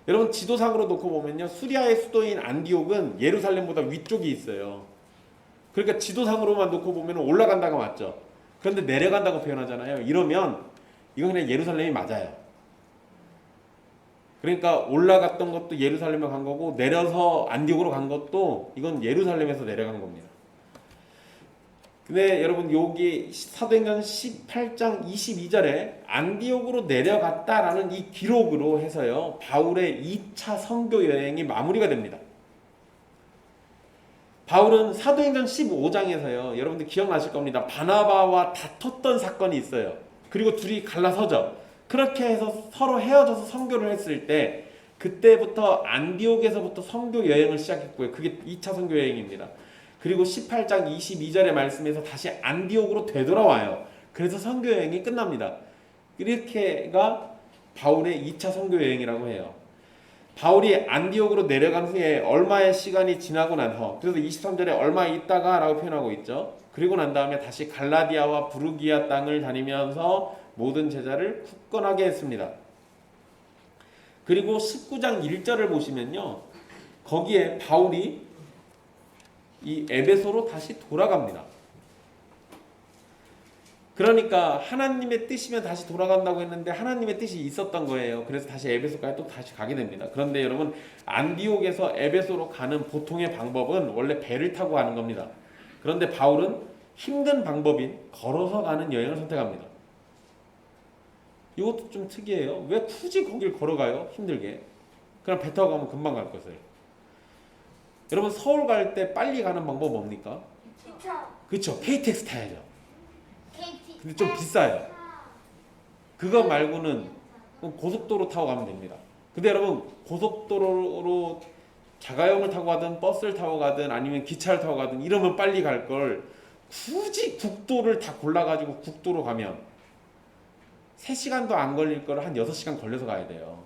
A: 여러분 지도상으로 놓고 보면요. 수리아의 수도인 안디옥은 예루살렘보다 위쪽이 있어요. 그러니까 지도상으로만 놓고 보면 올라간다가 맞죠. 그런데 내려간다고 표현하잖아요. 이러면 이건 그냥 예루살렘이 맞아요. 그러니까 올라갔던 것도 예루살렘에 간 거고 내려서 안디옥으로 간 것도 이건 예루살렘에서 내려간 겁니다. 근데 여러분 여기 사도행전 18장 22절에 안디옥으로 내려갔다라는 이 기록으로 해서요. 바울의 2차 선교 여행이 마무리가 됩니다. 바울은 사도행전 15장에서요. 여러분들 기억나실 겁니다. 바나바와 다퉜던 사건이 있어요. 그리고 둘이 갈라서죠. 그렇게 해서 서로 헤어져서 선교를 했을 때 그때부터 안디옥에서부터 선교 여행을 시작했고요. 그게 2차 선교 여행입니다. 그리고 18장 22절의 말씀에서 다시 안디옥으로 되돌아와요. 그래서 선교 여행이 끝납니다. 이렇게가 바울의 2차 선교 여행이라고 해요. 바울이 안디옥으로 내려간 후에 얼마의 시간이 지나고 나서, 그래서 23절에 얼마 있다가 라고 표현하고 있죠. 그리고 난 다음에 다시 갈라디아와 부르기아 땅을 다니면서 모든 제자를 굳건하게 했습니다. 그리고 19장 1절을 보시면요. 거기에 바울이 이 에베소로 다시 돌아갑니다. 그러니까 하나님의 뜻이면 다시 돌아간다고 했는데 하나님의 뜻이 있었던 거예요. 그래서 다시 에베소까지 또 다시 가게 됩니다. 그런데 여러분 안디옥에서 에베소로 가는 보통의 방법은 원래 배를 타고 가는 겁니다. 그런데 바울은 힘든 방법인 걸어서 가는 여행을 선택합니다. 이것도 좀 특이해요. 왜 굳이 거길 걸어가요? 힘들게. 그냥 배 타고 가면 금방 갈 것을. 여러분 서울 갈 때 빨리 가는 방법 뭡니까? 그렇죠. KTX 타야죠. 근데 좀 비싸요. 그거 말고는 고속도로 타고 가면 됩니다. 근데 여러분 고속도로로 자가용을 타고 가든 버스를 타고 가든 아니면 기차를 타고 가든 이러면 빨리 갈 걸 굳이 국도를 다 골라가지고 국도로 가면 3시간도 안 걸릴 걸 한 6시간 걸려서 가야 돼요.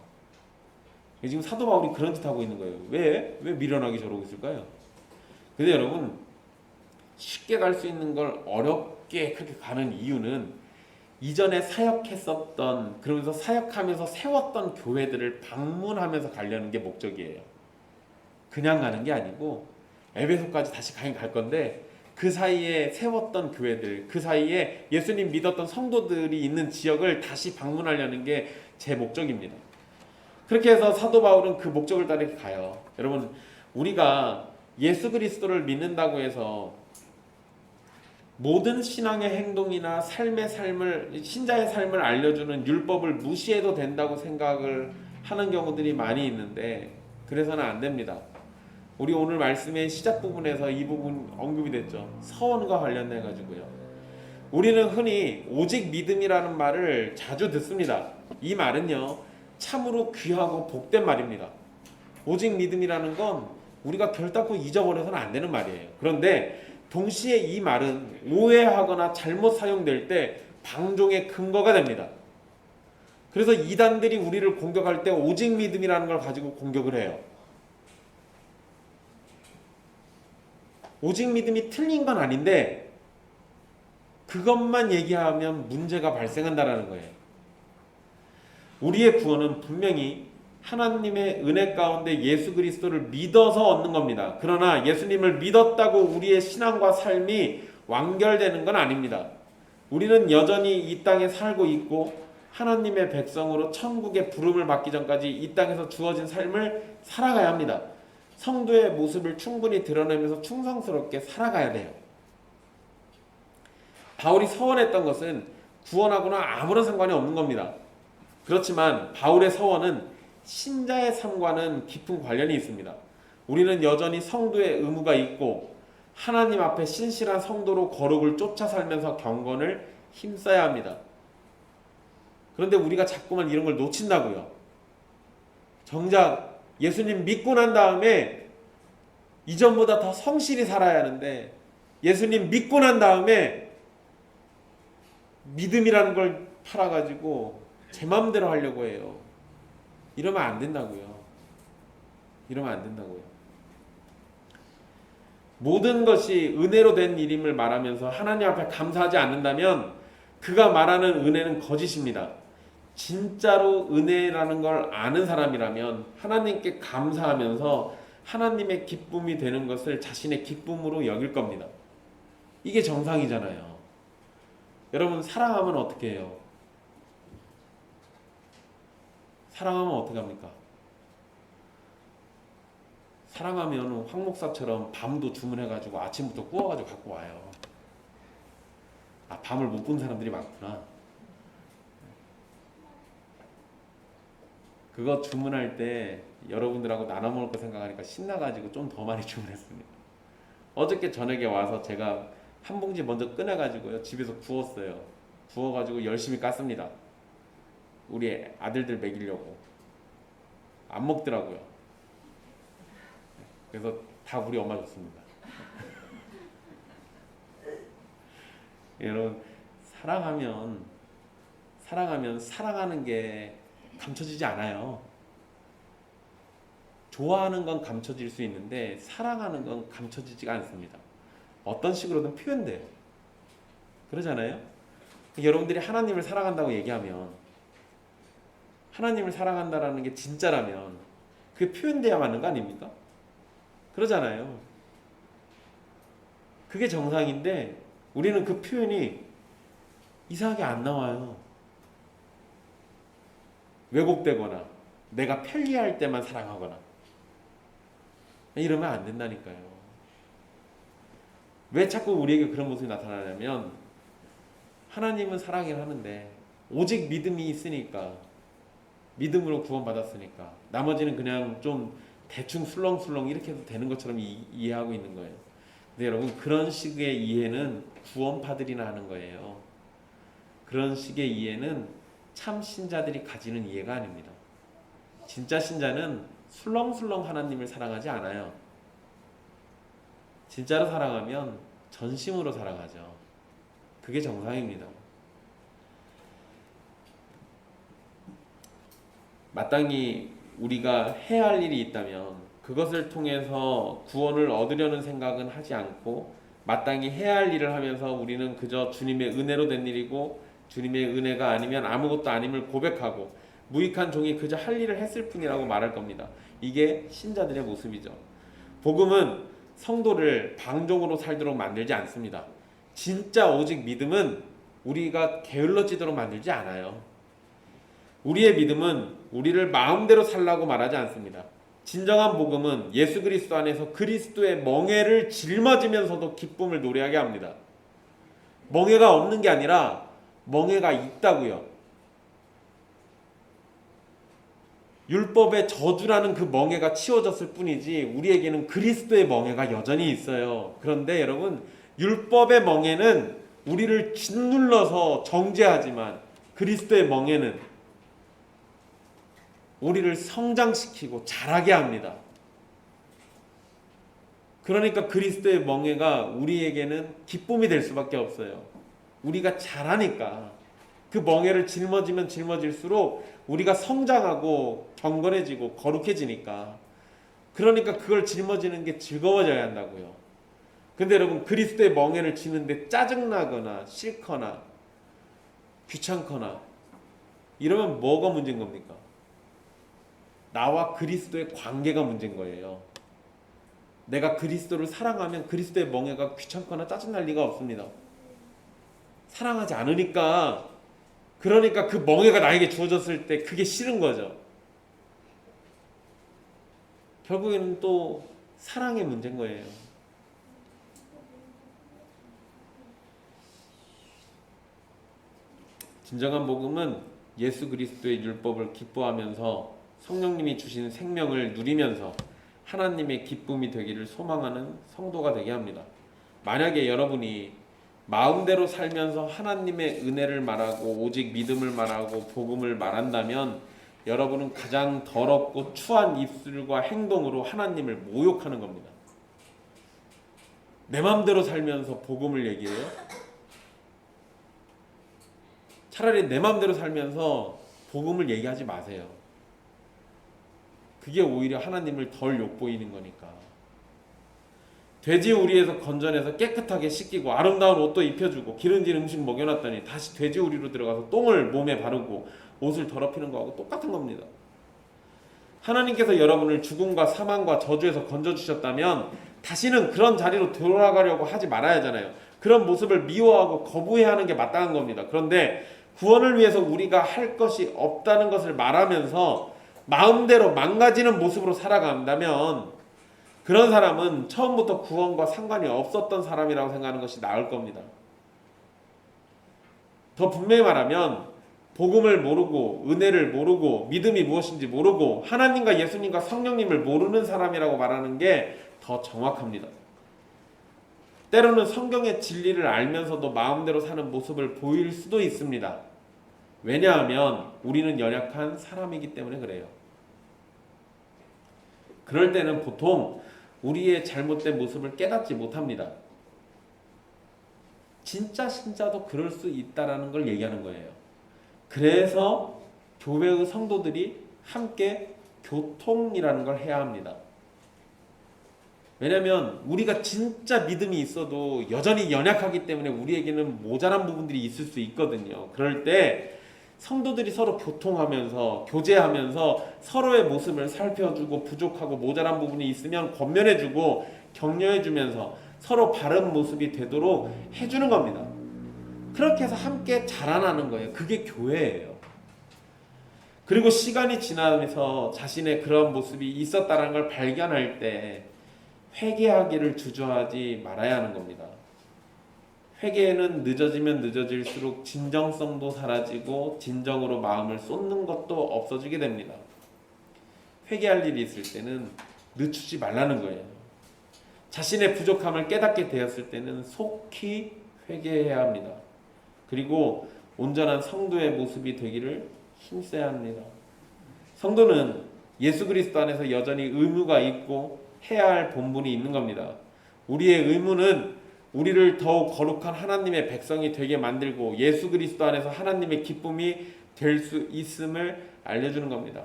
A: 지금 사도 바울이 그런 짓 하고 있는 거예요. 왜 미련하게 저러고 있을까요? 근데 여러분 쉽게 갈 수 있는 걸 어렵게 그렇게 가는 이유는 이전에 사역했었던, 그러면서 사역하면서 세웠던 교회들을 방문하면서 가려는 게 목적이에요. 그냥 가는 게 아니고 에베소까지 다시 가긴 갈 건데 그 사이에 세웠던 교회들, 그 사이에 예수님 믿었던 성도들이 있는 지역을 다시 방문하려는 게 제 목적입니다. 그렇게 해서 사도 바울은 그 목적을 따라 가요. 여러분 우리가 예수 그리스도를 믿는다고 해서 모든 신앙의 행동이나 신자의 삶을 알려주는 율법을 무시해도 된다고 생각을 하는 경우들이 많이 있는데 그래서는 안 됩니다. 우리 오늘 말씀의 시작 부분에서 이 부분 언급이 됐죠. 서원과 관련해 가지고요. 우리는 흔히 오직 믿음이라는 말을 자주 듣습니다. 이 말은요 참으로 귀하고 복된 말입니다. 오직 믿음이라는 건 우리가 결단코 잊어버려서는 안 되는 말이에요. 그런데 동시에 이 말은 오해하거나 잘못 사용될 때 방종의 근거가 됩니다. 그래서 이단들이 우리를 공격할 때 오직 믿음이라는 걸 가지고 공격을 해요. 오직 믿음이 틀린 건 아닌데 그것만 얘기하면 문제가 발생한다는 거예요. 우리의 구원은 분명히 하나님의 은혜 가운데 예수 그리스도를 믿어서 얻는 겁니다. 그러나 예수님을 믿었다고 우리의 신앙과 삶이 완결되는 건 아닙니다. 우리는 여전히 이 땅에 살고 있고 하나님의 백성으로 천국의 부름을 받기 전까지 이 땅에서 주어진 삶을 살아가야 합니다. 성도의 모습을 충분히 드러내면서 충성스럽게 살아가야 돼요. 바울이 서원했던 것은 구원하고는 아무런 상관이 없는 겁니다. 그렇지만 바울의 서원은 신자의 삶과는 깊은 관련이 있습니다. 우리는 여전히 성도의 의무가 있고 하나님 앞에 신실한 성도로 거룩을 쫓아 살면서 경건을 힘써야 합니다. 그런데 우리가 자꾸만 이런 걸 놓친다고요. 정작 예수님 믿고 난 다음에 이전보다 더 성실히 살아야 하는데 예수님 믿고 난 다음에 믿음이라는 걸 팔아가지고 제 마음대로 하려고 해요. 이러면 안 된다고요. 이러면 안 된다고요. 모든 것이 은혜로 된 일임을 말하면서 하나님 앞에 감사하지 않는다면 그가 말하는 은혜는 거짓입니다. 진짜로 은혜라는 걸 아는 사람이라면 하나님께 감사하면서 하나님의 기쁨이 되는 것을 자신의 기쁨으로 여길 겁니다. 이게 정상이잖아요. 여러분, 사랑하면 어떻게 해요? 사랑하면 어떻게 합니까? 사랑하면 황 목사처럼 밤도 주문해가지고 아침부터 구워가지고 갖고 와요. 아, 밤을 못 본 사람들이 많구나. 그거 주문할 때 여러분들하고 나눠 먹을 거 생각하니까 신나가지고 좀 더 많이 주문했습니다. 어저께 저녁에 와서 제가 한 봉지 먼저 꺼내가지고요, 집에서 구웠어요. 구워가지고 열심히 깠습니다. 우리 아들들 먹이려고. 안 먹더라고요. 그래서 다 우리 엄마 줬습니다. 여러분, 사랑하면 사랑하는 게 감춰지지 않아요. 좋아하는 건 감춰질 수 있는데 사랑하는 건 감춰지지가 않습니다. 어떤 식으로든 표현돼요. 그러잖아요. 여러분들이 하나님을 사랑한다고 얘기하면, 하나님을 사랑한다라는 게 진짜라면 그게 표현돼야 맞는 거 아닙니까? 그러잖아요. 그게 정상인데 우리는 그 표현이 이상하게 안 나와요. 왜곡되거나 내가 편리할 때만 사랑하거나 이러면 안 된다니까요. 왜 자꾸 우리에게 그런 모습이 나타나냐면, 하나님은 사랑을 하는데 오직 믿음이 있으니까, 믿음으로 구원받았으니까 나머지는 그냥 좀 대충 술렁술렁 이렇게 해도 되는 것처럼 이해하고 있는 거예요. 근데 여러분, 그런 식의 이해는 구원파들이나 하는 거예요. 그런 식의 이해는 참 신자들이 가지는 이해가 아닙니다. 진짜 신자는 술렁술렁 하나님을 사랑하지 않아요. 진짜로 사랑하면 전심으로 사랑하죠. 그게 정상입니다. 마땅히 우리가 해야 할 일이 있다면 그것을 통해서 구원을 얻으려는 생각은 하지 않고, 마땅히 해야 할 일을 하면서 우리는 그저 주님의 은혜로 된 일이고 주님의 은혜가 아니면 아무것도 아님을 고백하고 무익한 종이 그저 할 일을 했을 뿐이라고 말할 겁니다. 이게 신자들의 모습이죠. 복음은 성도를 방종으로 살도록 만들지 않습니다. 진짜 오직 믿음은 우리가 게을러지도록 만들지 않아요. 우리의 믿음은 우리를 마음대로 살라고 말하지 않습니다. 진정한 복음은 예수 그리스도 안에서 그리스도의 멍에를 짊어지면서도 기쁨을 노래하게 합니다. 멍에가 없는 게 아니라 멍에가 있다고요. 율법의 저주라는 그 멍에가 치워졌을 뿐이지 우리에게는 그리스도의 멍에가 여전히 있어요. 그런데 여러분, 율법의 멍에는 우리를 짓눌러서 정죄하지만 그리스도의 멍에는 우리를 성장시키고 자라게 합니다. 그러니까 그리스도의 멍에가 우리에게는 기쁨이 될 수밖에 없어요. 우리가 자라니까. 그 멍에를 짊어지면 짊어질수록 우리가 성장하고 경건해지고 거룩해지니까. 그러니까 그걸 짊어지는 게 즐거워져야 한다고요. 근데 여러분, 그리스도의 멍에를 지는데 짜증나거나 싫거나 귀찮거나 이러면 뭐가 문제인 겁니까? 나와 그리스도의 관계가 문제인 거예요. 내가 그리스도를 사랑하면 그리스도의 멍에가 귀찮거나 짜증날 리가 없습니다. 사랑하지 않으니까. 그러니까 그 멍에가 나에게 주어졌을 때 그게 싫은 거죠. 결국에는 또 사랑의 문제인 거예요. 진정한 복음은 예수 그리스도의 율법을 기뻐하면서 성령님이 주신 생명을 누리면서 하나님의 기쁨이 되기를 소망하는 성도가 되게 합니다. 만약에 여러분이 마음대로 살면서 하나님의 은혜를 말하고 오직 믿음을 말하고 복음을 말한다면 여러분은 가장 더럽고 추한 입술과 행동으로 하나님을 모욕하는 겁니다. 내 마음대로 살면서 복음을 얘기해요? 차라리 내 마음대로 살면서 복음을 얘기하지 마세요. 그게 오히려 하나님을 덜 욕보이는 거니까. 돼지우리에서 건져내서 깨끗하게 씻기고 아름다운 옷도 입혀주고 기름진 음식 먹여놨더니 다시 돼지우리로 들어가서 똥을 몸에 바르고 옷을 더럽히는 거하고 똑같은 겁니다. 하나님께서 여러분을 죽음과 사망과 저주에서 건져주셨다면 다시는 그런 자리로 돌아가려고 하지 말아야 하잖아요. 그런 모습을 미워하고 거부해야 하는 게 마땅한 겁니다. 그런데 구원을 위해서 우리가 할 것이 없다는 것을 말하면서 마음대로 망가지는 모습으로 살아간다면 그런 사람은 처음부터 구원과 상관이 없었던 사람이라고 생각하는 것이 나을 겁니다. 더 분명히 말하면 복음을 모르고 은혜를 모르고 믿음이 무엇인지 모르고 하나님과 예수님과 성령님을 모르는 사람이라고 말하는 게 더 정확합니다. 때로는 성경의 진리를 알면서도 마음대로 사는 모습을 보일 수도 있습니다. 왜냐하면 우리는 연약한 사람이기 때문에 그래요. 그럴 때는 보통 우리의 잘못된 모습을 깨닫지 못합니다. 진짜 신자도 그럴 수 있다라는 걸 얘기하는 거예요. 그래서 교회의 성도들이 함께 교통이라는 걸 해야 합니다. 왜냐하면 우리가 진짜 믿음이 있어도 여전히 연약하기 때문에 우리에게는 모자란 부분들이 있을 수 있거든요. 그럴 때 성도들이 서로 교통하면서 교제하면서 서로의 모습을 살펴주고 부족하고 모자란 부분이 있으면 권면해주고 격려해주면서 서로 바른 모습이 되도록 해주는 겁니다. 그렇게 해서 함께 자라나는 거예요. 그게 교회예요. 그리고 시간이 지나면서 자신의 그런 모습이 있었다는 걸 발견할 때 회개하기를 주저하지 말아야 하는 겁니다. 회개는 늦어지면 늦어질수록 진정성도 사라지고 진정으로 마음을 쏟는 것도 없어지게 됩니다. 회개할 일이 있을 때는 늦추지 말라는 거예요. 자신의 부족함을 깨닫게 되었을 때는 속히 회개해야 합니다. 그리고 온전한 성도의 모습이 되기를 힘써야 합니다. 성도는 예수 그리스도 안에서 여전히 의무가 있고 해야 할 본분이 있는 겁니다. 우리의 의무는 우리를 더욱 거룩한 하나님의 백성이 되게 만들고 예수 그리스도 안에서 하나님의 기쁨이 될 수 있음을 알려주는 겁니다.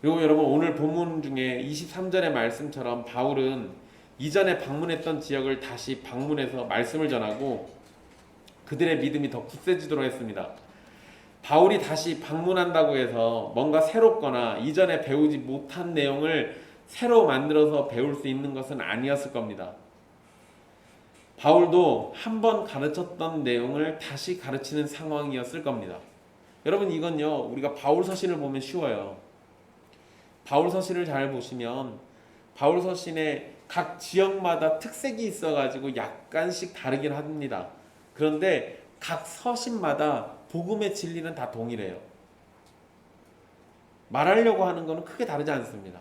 A: 그리고 여러분 오늘 본문 중에 23절의 말씀처럼 바울은 이전에 방문했던 지역을 다시 방문해서 말씀을 전하고 그들의 믿음이 더 굳세지도록 했습니다. 바울이 다시 방문한다고 해서 뭔가 새롭거나 이전에 배우지 못한 내용을 새로 만들어서 배울 수 있는 것은 아니었을 겁니다. 바울도 한 번 가르쳤던 내용을 다시 가르치는 상황이었을 겁니다. 여러분 이건요 우리가 바울 서신을 보면 쉬워요. 바울 서신을 잘 보시면 바울 서신에 각 지역마다 특색이 있어가지고 약간씩 다르긴 합니다. 그런데 각 서신마다 복음의 진리는 다 동일해요. 말하려고 하는 것은 크게 다르지 않습니다.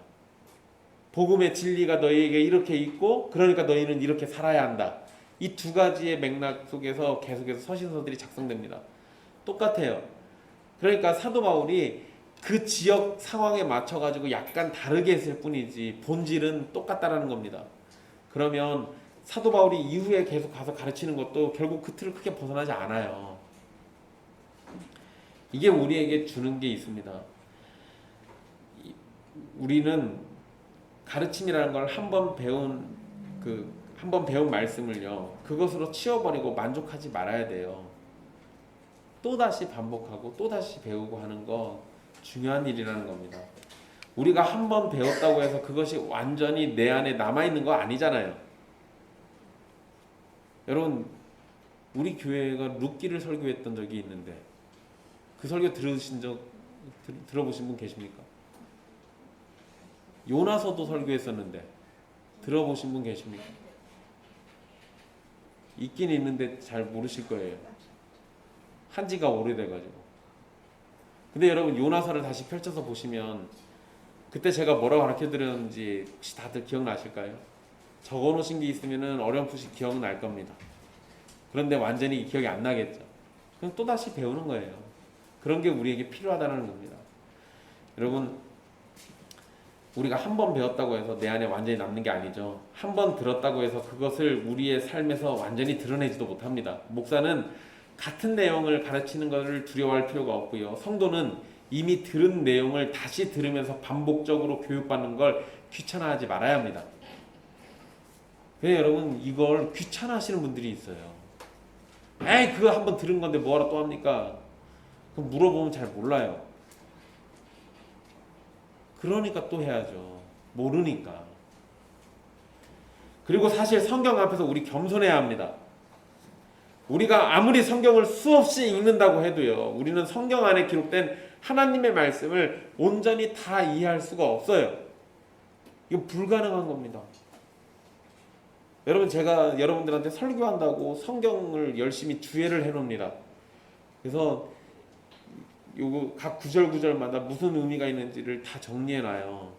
A: 복음의 진리가 너희에게 이렇게 있고 그러니까 너희는 이렇게 살아야 한다. 이 두 가지의 맥락 속에서 계속해서 서신서들이 작성됩니다. 똑같아요. 그러니까 사도 바울이 그 지역 상황에 맞춰가지고 약간 다르게 했을 뿐이지 본질은 똑같다라는 겁니다. 그러면 사도 바울이 이후에 계속 가서 가르치는 것도 결국 그 틀을 크게 벗어나지 않아요. 이게 우리에게 주는 게 있습니다. 우리는 가르침이라는 걸 한 번 배운 말씀을요 그것으로 치워버리고 만족하지 말아야 돼요. 또다시 반복하고 또다시 배우고 하는 거 중요한 일이라는 겁니다. 우리가 한 번 배웠다고 해서 그것이 완전히 내 안에 남아있는 거 아니잖아요. 여러분 우리 교회가 룻기를 설교했던 적이 있는데 그 설교 들어보신 분 계십니까? 요나서도 설교했었는데 들어보신 분 계십니까? 있긴 있는데 잘 모르실 거예요. 한지가 오래돼가지고. 근데 여러분 요나서를 다시 펼쳐서 보시면 그때 제가 뭐라고 가르쳐드렸는지 혹시 다들 기억나실까요? 적어놓으신 게 있으면 어렴풋이 기억날 겁니다. 그런데 완전히 기억이 안 나겠죠. 그럼 또다시 배우는 거예요. 그런 게 우리에게 필요하다는 겁니다. 여러분 우리가 한 번 배웠다고 해서 내 안에 완전히 남는 게 아니죠. 한 번 들었다고 해서 그것을 우리의 삶에서 완전히 드러내지도 못합니다. 목사는 같은 내용을 가르치는 것을 두려워할 필요가 없고요. 성도는 이미 들은 내용을 다시 들으면서 반복적으로 교육받는 걸 귀찮아하지 말아야 합니다. 근데 여러분 이걸 귀찮아하시는 분들이 있어요. 에이 그거 한번 들은 건데 뭐하러 또 합니까? 그럼 물어보면 잘 몰라요. 그러니까 또 해야죠. 모르니까. 그리고 사실 성경 앞에서 우리 겸손해야 합니다. 우리가 아무리 성경을 수없이 읽는다고 해도요, 우리는 성경 안에 기록된 하나님의 말씀을 온전히 다 이해할 수가 없어요. 이거 불가능한 겁니다. 여러분 제가 여러분들한테 설교한다고 성경을 열심히 주해를 해놓습니다. 그래서 요거 각 구절마다 무슨 의미가 있는지를 다 정리해놔요.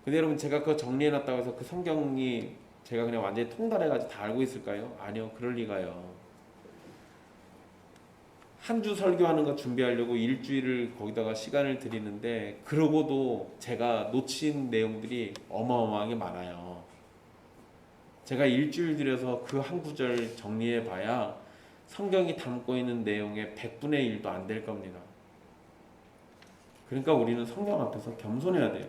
A: 근데 여러분 제가 그거 정리해놨다고 해서 그 성경이 제가 그냥 완전히 통달해가지고 다 알고 있을까요? 아니요, 그럴 리가요. 한 주 설교하는 거 준비하려고 일주일을 거기다가 시간을 들이는데 그러고도 제가 놓친 내용들이 어마어마하게 많아요. 제가 일주일 들여서 그 한 구절 정리해봐야 성경이 담고 있는 내용의 100분의 1도 안 될 겁니다. 그러니까 우리는 성경 앞에서 겸손해야 돼요.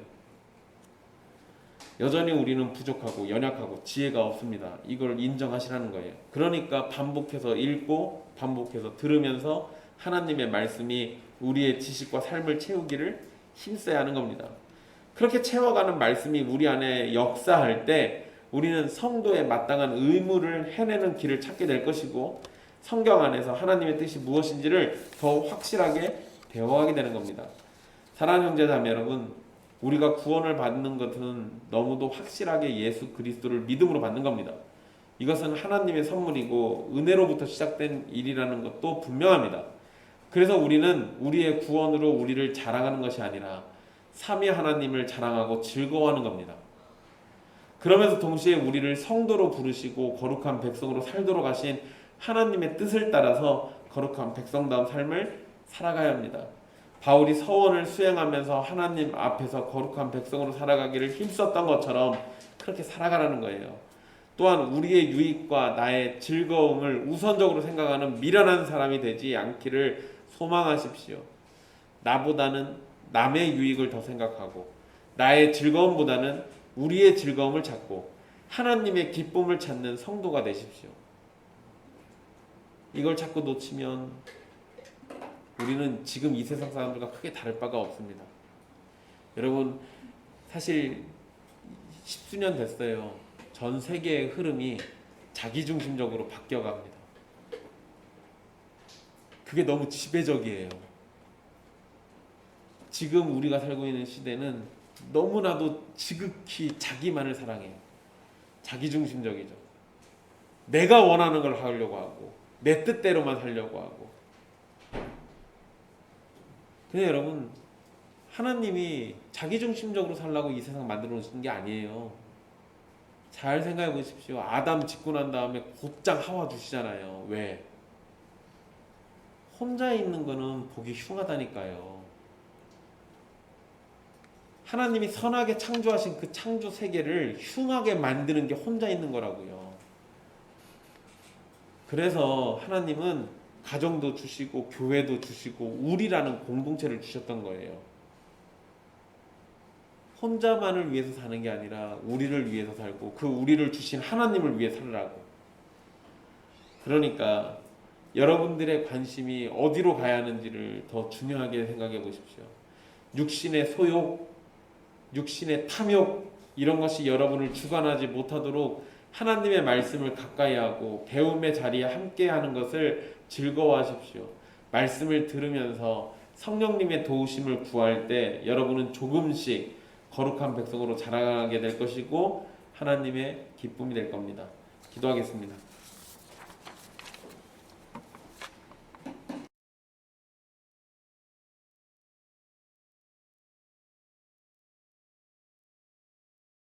A: 여전히 우리는 부족하고 연약하고 지혜가 없습니다. 이걸 인정하시라는 거예요. 그러니까 반복해서 읽고 반복해서 들으면서 하나님의 말씀이 우리의 지식과 삶을 채우기를 힘써야 하는 겁니다. 그렇게 채워가는 말씀이 우리 안에 역사할 때 우리는 성도에 마땅한 의무를 해내는 길을 찾게 될 것이고 성경 안에서 하나님의 뜻이 무엇인지를 더 확실하게 배워가게 되는 겁니다. 사랑하는 형제자매 여러분, 우리가 구원을 받는 것은 너무도 확실하게 예수 그리스도를 믿음으로 받는 겁니다. 이것은 하나님의 선물이고 은혜로부터 시작된 일이라는 것도 분명합니다. 그래서 우리는 우리의 구원으로 우리를 자랑하는 것이 아니라 삼위 하나님을 자랑하고 즐거워하는 겁니다. 그러면서 동시에 우리를 성도로 부르시고 거룩한 백성으로 살도록 하신 하나님의 뜻을 따라서 거룩한 백성다운 삶을 살아가야 합니다. 바울이 서원을 수행하면서 하나님 앞에서 거룩한 백성으로 살아가기를 힘썼던 것처럼 그렇게 살아가라는 거예요. 또한 우리의 유익과 나의 즐거움을 우선적으로 생각하는 미련한 사람이 되지 않기를 소망하십시오. 나보다는 남의 유익을 더 생각하고 나의 즐거움보다는 우리의 즐거움을 찾고 하나님의 기쁨을 찾는 성도가 되십시오. 이걸 자꾸 놓치면 우리는 지금 이 세상 사람들과 크게 다를 바가 없습니다. 여러분 사실 10수년 됐어요. 전 세계의 흐름이 자기중심적으로 바뀌어갑니다. 그게 너무 지배적이에요. 지금 우리가 살고 있는 시대는 너무나도 지극히 자기만을 사랑해요. 자기중심적이죠. 내가 원하는 걸 하려고 하고 내 뜻대로만 살려고 하고. 근데 여러분 하나님이 자기중심적으로 살라고 이 세상 만들어 놓으신 게 아니에요. 잘 생각해 보십시오. 아담 짓고 난 다음에 곧장 하와 주시잖아요. 왜? 혼자 있는 거는 보기 흉하다니까요. 하나님이 선하게 창조하신 그 창조 세계를 흉하게 만드는 게 혼자 있는 거라고요. 그래서 하나님은 가정도 주시고 교회도 주시고 우리라는 공동체를 주셨던 거예요. 혼자만을 위해서 사는 게 아니라 우리를 위해서 살고 그 우리를 주신 하나님을 위해 살라고. 그러니까 여러분들의 관심이 어디로 가야 하는지를 더 중요하게 생각해 보십시오. 육신의 소욕, 육신의 탐욕 이런 것이 여러분을 주관하지 못하도록 하나님의 말씀을 가까이 하고 배움의 자리에 함께하는 것을 즐거워하십시오. 말씀을 들으면서 성령님의 도우심을 구할 때 여러분은 조금씩 거룩한 백성으로 자라가게 될 것이고 하나님의 기쁨이 될 겁니다. 기도하겠습니다.